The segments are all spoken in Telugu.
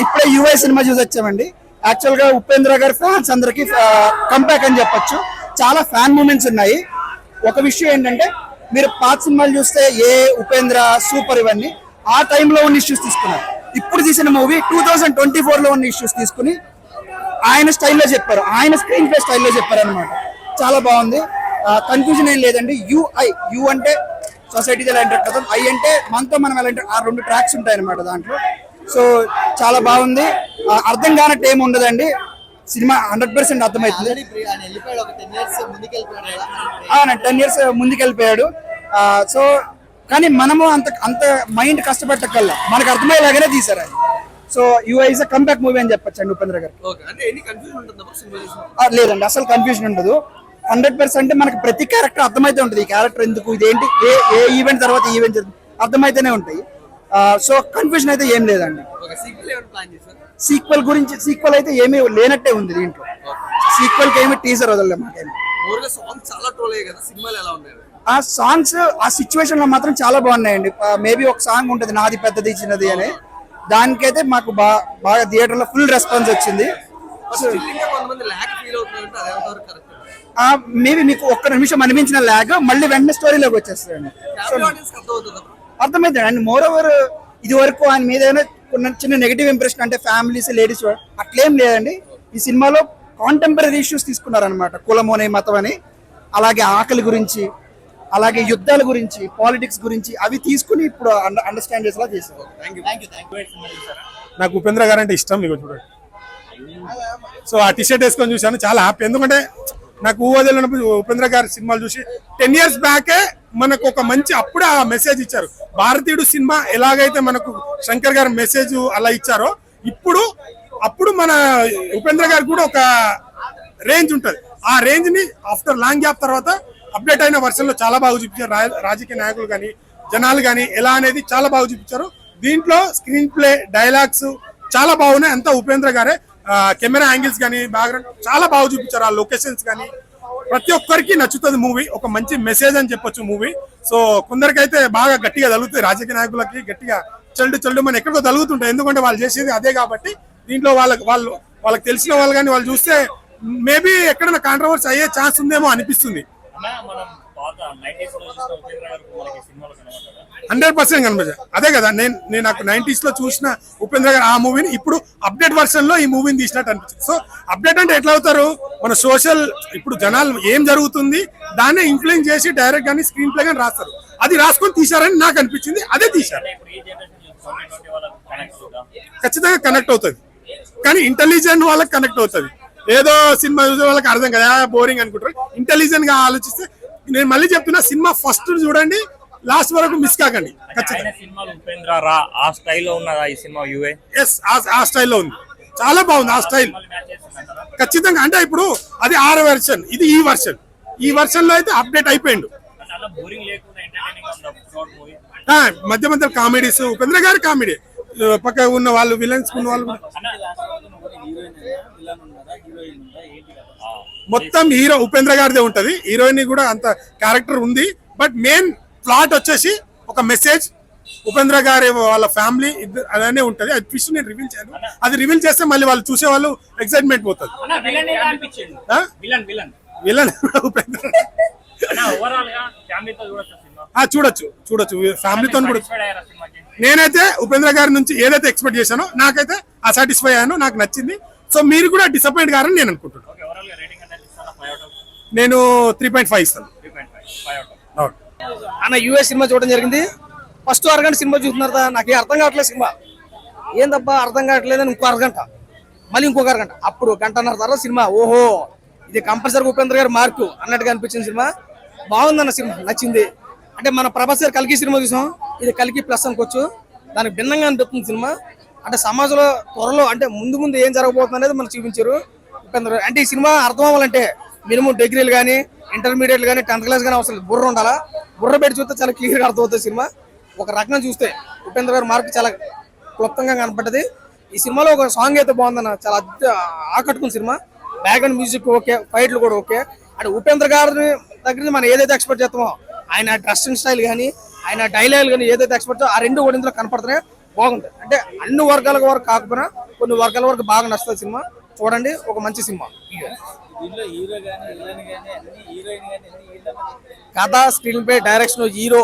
ఇప్పుడే యుఐ సినిమా చూసి వచ్చామండి. యాక్చువల్ గా ఉపేంద్ర గారి ఫ్యాన్స్ అందరికి కంబ్యాక్ అని చెప్పొచ్చు. చాలా ఫ్యాన్ మూమెంట్స్ ఉన్నాయి. ఒక విషయం ఏంటంటే మీరు పాత సినిమాలు చూస్తే ఏ ఉపేంద్ర సూపర్ ఇవన్నీ ఆ టైంలో ఉన్న ఇష్యూస్ తీసుకున్నారు. ఇప్పుడు తీసిన మూవీ 2024 లో ఉన్న ఇష్యూస్ తీసుకుని ఆయన స్టైల్లో చెప్పారు, ఆయన స్క్రీన్ ప్లే స్టైల్లో చెప్పారు అనమాట. చాలా బాగుంది. కన్ఫ్యూజన్ ఏం లేదండి. యు అంటే సొసైటీతో ఎలా ఎంటర్ అవుతాం, ఐ అంటే మనతో మనం ఎలా ఎంటర్, ఆ 2 ట్రాక్స్ ఉంటాయి అనమాట దాంట్లో. సో చాలా బాగుంది. అర్థం కానట్టు ఏమి ఉండదండి. సినిమా 100% అర్థమవుతుంది. 10 years ముందుకెళ్ళిపోయాడు. సో కానీ మనము అంత మైండ్ కష్టపెట్టకల్లా మనకు అర్థమయ్యేలాగానే తీసారు అది. So UI is a comeback movie అని చెప్పొచ్చు ఉపేంద్ర గారు. లేదండి, అసలు కన్ఫ్యూజన్ ఉండదు. 100% మనకి ప్రతి క్యారెక్టర్ అర్థమైతే ఉంటుంది. ఈ క్యారెక్టర్ ఎందుకు, ఇదేంటి, ఏ ఈవెంట్ తర్వాత ఈవెంట్ అర్థమైతేనే ఉంటాయి. సో కన్ఫ్యూజన్ అయితే ఏం లేదండి. సీక్వెల్ అయితే ఏమీ లేనట్టే ఉంది దీంట్లో. సీక్వెల్ కి ఏమి టీజర్ వదలలే మాకేమి. ఆ సాంగ్స్ ఆ సిచ్యువేషన్ లో మాత్రం చాలా బాగున్నాయండి. మేబీ ఒక సాంగ్ ఉంటది, నాది పెద్దది చిన్నది అని, దానికైతే మాకు బాగా థియేటర్ లో ఫుల్ రెస్పాన్స్ వచ్చింది. మేబీ మీకు ఒక్క నిమిషం అనిపించిన లాగ్ మళ్ళీ వెంటనే స్టోరీలోకి వచ్చేస్తాయండి. అర్థమైంది అండి. మోర్ ఓవర్ ఇది వరకు ఆయన మీద చిన్న నెగిటివ్ ఇంప్రెషన్ అంటే ఫ్యామిలీస్ లేడీస్ అట్లేం లేదండి. ఈ సినిమాలో కాంటెంపరీ ఇష్యూస్ తీసుకున్నారనమాట. కులము అనే మతం అని, అలాగే ఆకలి గురించి, అలాగే యుద్ధాల గురించి, పాలిటిక్స్ గురించి అవి తీసుకుని ఇప్పుడు అండర్స్టాండ్ చేసేలా చేశారు. నాకు ఉపేంద్ర గారు అంటే ఇష్టం. మీకు చూడండి, సో ఆ టీషర్ట్ వేసుకొని చూశాను, చాలా హ్యాపీ. ఎందుకంటే నాకు ఊహదలినప్పుడు ఉపేంద్ర గారి సినిమాలు చూసి 10 years బ్యాకే మనకు ఒక మంచి అప్పుడే ఆ మెసేజ్ ఇచ్చారు. భారతీయుడు సినిమా ఎలాగైతే మనకు శంకర్ గారి మెసేజ్ అలా ఇచ్చారో అప్పుడు మన ఉపేంద్ర గారికి కూడా ఒక రేంజ్ ఉంటుంది. ఆ రేంజ్ ని ఆఫ్టర్ లాంగ్ గ్యాప్ తర్వాత అప్డేట్ అయిన వర్షన్ లో చాలా బాగా చూపించారు. రాజకీయ నాయకులు కానీ జనాలు కానీ ఎలా అనేది చాలా బాగా చూపించారు. దీంట్లో స్క్రీన్ ప్లే, డైలాగ్స్ చాలా బాగున్నాయి. అంతా ఉపేంద్ర గారే. కెమెరా యాంగిల్స్ కానీ బ్యాక్గ్రౌండ్ చాలా బాగా చూపించారు. ఆ లొకేషన్స్ కానీ ప్రతి ఒక్కరికి నచ్చుతుంది మూవీ. ఒక మంచి మెసేజ్ అని చెప్పొచ్చు మూవీ. సో కొందరికైతే బాగా గట్టిగా తగులుతాయి, రాజకీయ నాయకులకి గట్టిగా చెల్లు మన ఎక్కడికో తగులుతుంటాయి. ఎందుకంటే వాళ్ళు చేసేది అదే కాబట్టి. దీంట్లో వాళ్ళకి తెలిసిన వాళ్ళు కానీ వాళ్ళు చూస్తే మేబీ ఎక్కడైనా కాంట్రవర్సీ అయ్యే ఛాన్స్ ఉందేమో అనిపిస్తుంది. 100% కనిపించారు. అదే కదా నేను నాకు 90s లో చూసిన ఉపేంద్ర గారు ఆ మూవీని ఇప్పుడు అప్డేట్ వర్షన్ లో ఈ మూవీని తీసినట్టు అనిపించింది. సో అప్డేట్ అంటే ఎట్లా అవుతారు, మన సోషల్ ఇప్పుడు జనాలు ఏం జరుగుతుంది దాన్ని ఇన్ఫ్లుయెన్స్ చేసి డైరెక్ట్ కానీ స్క్రీన్ ప్లే కానీ రాస్తారు. అది రాసుకొని తీశారని నాకు అనిపించింది. అదే తీశారు. ఖచ్చితంగా కనెక్ట్ అవుతుంది, కానీ ఇంటెలిజెంట్ వాళ్ళకి కనెక్ట్ అవుతుంది. ఏదో సినిమా చూసే వాళ్ళకి అర్థం కదా, బోరింగ్ అనుకుంటారు. ఇంటెలిజెంట్ గా ఆలోచిస్తే, నేను మళ్ళీ చెప్తున్నా, సినిమా ఫస్ట్ చూడండి, లాస్ట్ వరకు మిస్ కాకండి. ఆ స్టైల్లో ఉంది, చాలా బాగుంది ఆ స్టైల్. ఖచ్చితంగా అంటే ఇప్పుడు అది 6వ వెర్షన్, ఇది ఈ వర్షన్ లో అయితే అప్డేట్ అయిపోయిండు. మధ్య మధ్య కామెడీస్, ఉపేంద్ర గారి కామెడీ, పక్క ఉన్న వాళ్ళు విలన్స్ ఉన్న వాళ్ళు మొత్తం హీరో ఉపేంద్ర గారిదే ఉంటది. హీరోయిన్ కూడా అంత క్యారెక్టర్ ఉంది. బట్ మెయిన్ ప్లాట్ వచ్చేసి ఒక మెసేజ్, ఉపేంద్ర గారి వాళ్ళ ఫ్యామిలీ అలానే ఉంటది. అది ట్విస్ట్ నేను రివీల్ చేయను. అది రివీల్ చేస్తే మళ్ళీ వాళ్ళు చూసే వాళ్ళు ఎక్సైట్మెంట్ పోతుంది. విలన్ ఉపేంద్ర చూడొచ్చు ఫ్యామిలీతో కూడా. నేనైతే ఉపేంద్ర గారి నుంచి ఏదైతే ఎక్స్పెక్ట్ చేశానో నాకైతే ఆ సాటిస్ఫై అయ్యాను, నాకు నచ్చింది. సో మీరు కూడా డిసప్పాయింట్ కారని నేను అనుకుంటున్నాను. నేను 3.5 ఇస్తాను. అన్న యూఎస్ సినిమా చూడడం జరిగింది. ఫస్ట్ అరగంట సినిమా చూస్తున్నారు, నాకు అర్థం కావట్లేదు. సినిమా ఏం తప్ప అర్థం కావట్లేదు. ఇంకో అరగంట, మళ్ళీ ఇంకొక అరగంట, అప్పుడు గంటన్నర తర్వాత సినిమా ఓహో ఇది కంపల్సరీ ఉపేంద్ర గారి మార్కు అన్నట్టుగా అనిపించింది. సినిమా బాగుందన్న, సినిమా నచ్చింది. అంటే మన ప్రభాస్ గారు కల్కి సినిమా చూసాం, ఇది కల్కి ప్లస్ అనుకోవచ్చు. దానికి భిన్నంగా అనిపిస్తుంది సినిమా. అంటే సమాజంలో త్వరలో అంటే ముందు ఏం జరగబోతుంది అనేది మనకు చూపించారు ఉపేంద్ర. అంటే ఈ సినిమా అర్థం అవ్వాలంటే మినిమం డిగ్రీలు కానీ, ఇంటర్మీడియట్ కానీ, 10th క్లాస్ కానీ అవసరం, బుర్ర ఉండాలా. బుర్ర పెట్టి చూస్తే చాలా క్లియర్గా అర్థమవుతుంది సినిమా. ఒక రకంగా చూస్తే ఉపేంద్ర గారి మార్క్ చాలా క్లుప్తంగా కనపడ్డది. ఈ సినిమాలో ఒక సాంగ్ అయితే బాగుందన్న, చాలా ఆకట్టుకున్న సినిమా. బ్యాక్గ్రౌండ్ మ్యూజిక్ ఓకే, ఫైట్లు కూడా ఓకే. అంటే ఉపేంద్ర గారి దగ్గర మనం ఏదైతే ఎక్స్పెక్ట్ చేస్తామో, ఆయన డ్రెస్సింగ్ స్టైల్ కానీ, ఆయన డైలాగ్ కానీ ఏదైతే ఎక్స్పెక్ట్ ఆ రెండు కూడా ఇందులో కనపడుతున్నాయి. బాగుంది. అంటే అన్ని వర్గాల వరకు కాకపోయినా కొన్ని వర్గాల వరకు బాగా నచ్చుతుంది సినిమా. చూడండి, ఒక మంచి సినిమా. కథ, screen play, direction, hero,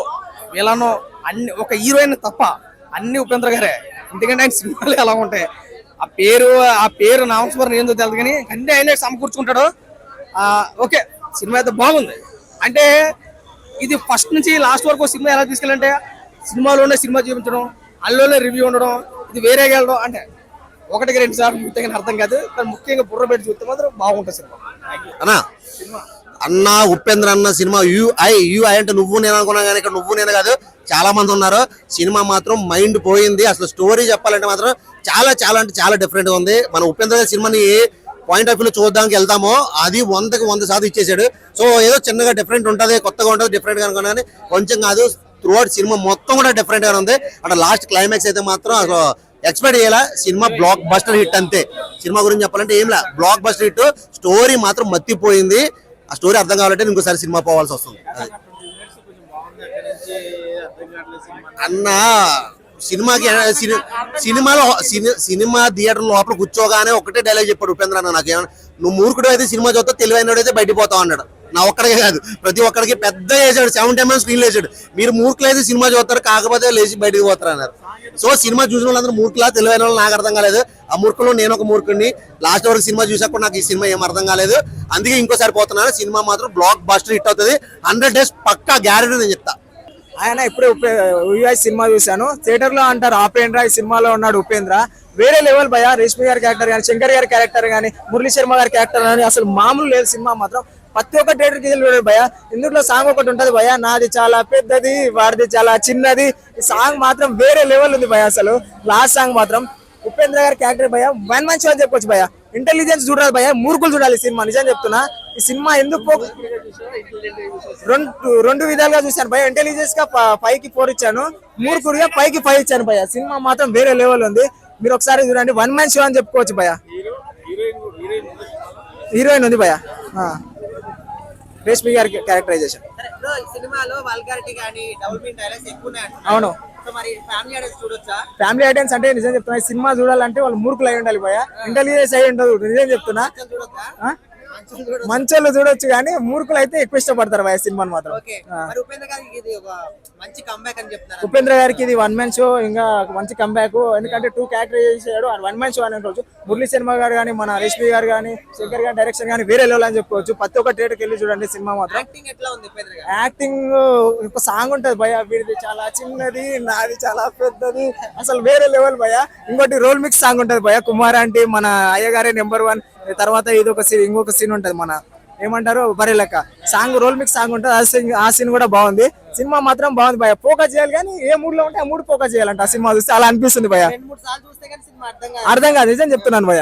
villain అన్ని ఒక హీరోయిన్ తప్ప అన్ని ఉపేంద్ర గారే. ఎందుకంటే ఆయన సినిమాలు ఎలా ఉంటాయి, ఆ పేరు నామస్మరణ ఏందో తెలియదు కానీ అన్ని ఆయనే సమకూర్చుకుంటాడు. ఓకే, సినిమా అయితే బాగుంది. అంటే ఇది ఫస్ట్ నుంచి లాస్ట్ వరకు సినిమా ఎలా తీసుకెళ్ళంటే సినిమాలోనే సినిమా చూపించడం, అందులోనే రివ్యూ ఉండడం, ఇది వేరే వెళ్ళడం అంటే ఒకటికి 2 సార్లు ముఖ్యంగా అర్థం కాదు. కానీ ముఖ్యంగా బుర్ర పెట్టి చూస్తే మాత్రం బాగుంటుంది సినిమా. అన్న ఉపేంద్ర అన్న సినిమా యూఐ అంటే నువ్వు నేను అనుకున్నా కానీ ఇక్కడ నువ్వు నేను కాదు, చాలా మంది ఉన్నారు. సినిమా మాత్రం మైండ్ పోయింది. అసలు స్టోరీ చెప్పాలంటే మాత్రం చాలా చాలా అంటే చాలా డిఫరెంట్ గా ఉంది. మన ఉపేంద్ర గారి సినిమాని ఏ పాయింట్ ఆఫ్ వ్యూ చూడడానికి వెళ్తామో అది 100కి 100% ఇచ్చేసాడు. సో ఏదో చిన్నగా డిఫరెంట్ ఉంటుంది, కొత్తగా ఉంటుంది, డిఫరెంట్ గా అనుకున్నా కానీ కొంచెం కాదు, త్రూఅవుట్ సినిమా మొత్తం కూడా డిఫరెంట్ గా ఉంది. అంటే లాస్ట్ క్లైమాక్స్ అయితే మాత్రం అసలు ఎక్స్పెక్ట్ చేయాల. సినిమా బ్లాక్ బస్టర్ హిట్ అంతే. సినిమా గురించి చెప్పాలంటే ఏం లే, బ్లాక్ బస్టర్ హిట్. స్టోరీ మాత్రం మత్తిపోయింది. ఆ స్టోరీ అర్థం కావాలంటే ఇంకోసారి సినిమా పోవాల్సి వస్తుంది. అన్న సినిమాకి సినిమా థియేటర్ లోపల కూర్చోగానే ఒకటే డైలాగ్ చెప్పాడు ఉపేంద్ర అన్న. నాకు నువ్వు మూర్ఖుడు అయితే సినిమా చూస్తావు, తెలివైన అయితే బయటికి పోతావు అన్నాడు. నా ఒక్కడికే కాదు, ప్రతి ఒక్కడికి పెద్ద వేసాడు, 7 times స్క్రీన్ వేసాడు. మీరు మూర్ఖులు అయితే సినిమా చూస్తారు, కాకపోతే లేచి బయటికి పోతారు అన్నారు. సో సినిమా చూసిన వాళ్ళందరూ మూర్ఖులా, తెలివైన వాళ్ళు నాకు అర్థం కాలేదు. ఆ మూర్ఖులు నేను ఒక మూర్ఖుడిని. లాస్ట్ వరకు సినిమా చూసాక కూడా నాకు ఈ సినిమా ఏం అర్థం కాలేదు. అందుకే ఇంకోసారి పోతున్నాను. సినిమా మాత్రం బ్లాక్ బస్టర్ హిట్ అవుతుంది, 100 days పక్కా గ్యారెంటీ నేను చెప్తా. ఆయన ఇప్పుడే యూఐ సినిమా చూశాను థియేటర్ లో. అంటారు ఆపేంద్ర ఈ సినిమాలో ఉన్నాడు ఉపేంద్ర, వేరే లెవెల్ భయ. రేష్మి గారి క్యారెక్టర్ కానీ, శంకర్ గారి క్యారెక్టర్ కానీ, మురళీ శర్మ గారి క్యారెక్టర్ కానీ అసలు మామూలు లేదు. సినిమా మాత్రం ప్రతి ఒక్క థియేటర్ కి వెళ్ళి భయ. ఇందులో సాంగ్ ఒకటి ఉంటది భయ, నాది చాలా పెద్దది వాడిది చాలా చిన్నది. ఈ సాంగ్ మాత్రం వేరే లెవెల్ ఉంది భయ. అసలు లాస్ట్ సాంగ్ మాత్రం ఉపేంద్ర గారి క్యారెక్టర్ భయ వన్ మంచి అని చెప్పొచ్చు భయ. ఇంటెలిజెన్స్ చూడాలి భయ, మూర్ఖులు చూడాలి సినిమా. నిజం చెప్తున్నా, ఈ సినిమా ఎందుకు రెండు విధాలుగా చూశాను భయ. ఇంటెలిజెన్స్ గా 5కి 4 ఇచ్చాను, మూర్ఖుడిగా 5కి 5 ఇచ్చాను భయ. సినిమా మాత్రం వేరే లెవెల్ ఉంది. మీరు ఒకసారి చూడండి, వన్ మ్యాన్ షో అని చెప్పుకోవచ్చు భయ. హీరోయిన్ ఉంది భయ, రేష్మి గారి క్యారెక్టరైజేషన్. అవును, ఫ్యామిలీ ఐటెన్స్ అంటే నిజం చెప్తున్నా, సినిమా చూడాలంటే వాళ్ళు మూర్ఖులు అయి ఉండాలి భయ, ఇంటెలిజెన్స్ అయి ఉండదు. నిజం చెప్తున్నా, మంచోళ్ళు చూడొచ్చు కానీ మూర్ఖులు అయితే ఎక్కువ ఇష్టపడతారు భయ సినిమాని మాత్రం. ఉపేంద్ర గారికి ఇది వన్ మ్యాన్ షో, ఇంకా మంచి కంబ్యాక్. ఎందుకంటే 2 క్యారెక్టర్ చేసాడు, వన్ మ్యాన్ షో అని అనుకోవచ్చు. మురళీ శర్మ గారు కానీ, మన రేష్మి గారు కానీ, శంకర్ గారి డైరెక్షన్ కానీ వేరే లెవెల్ అని చెప్పుకోవచ్చు. ప్రతి ఒక్క థియేటర్కి వెళ్ళి చూడండి సినిమా మాత్రం. యాక్టింగ్ ఒక సాంగ్ ఉంటది భయ, వీడిది చాలా చిన్నది నాది చాలా పెద్దది, అసలు వేరే లెవెల్ భయ. ఇంకోటి రోల్ మిక్స్ సాంగ్ ఉంటది భయ, కుమార్ అంటే మన అయ్యగారే నెంబర్ 1. తర్వాత ఇంకొక సీన్ ఉంటది, మన ఏమంటారు బరేలెక్క సాంగ్, రోల్ మిక్స్ సాంగ్ ఉంటుంది. ఆ సీన్ కూడా బాగుంది. సినిమా మాత్రం బాగుంది భయ. ఫోకస్ చేయాలి కానీ ఏ మూడ్ లో ఉంటే ఆ మూడ్ ఫోకస్ చేయాలంట. ఆ సినిమా చూస్తే అలా అనిపిస్తుంది భయ, అర్థం కాదు. నిజం చెప్తున్నాను భయ.